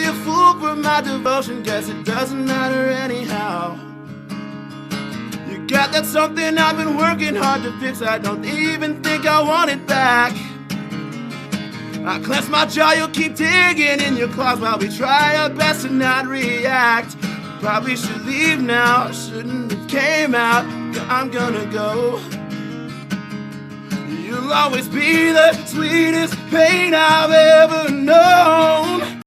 a fool for my devotion, guess it doesn't matter anyhow. You got that something I've been working hard to fix, I don't even think I want it back. I clench my jaw, you'll keep digging in your claws while we try our best to not react. Probably should leave now, shouldn't have came out. Yeah, I'm gonna go. You'll always be the sweetest pain I've ever known.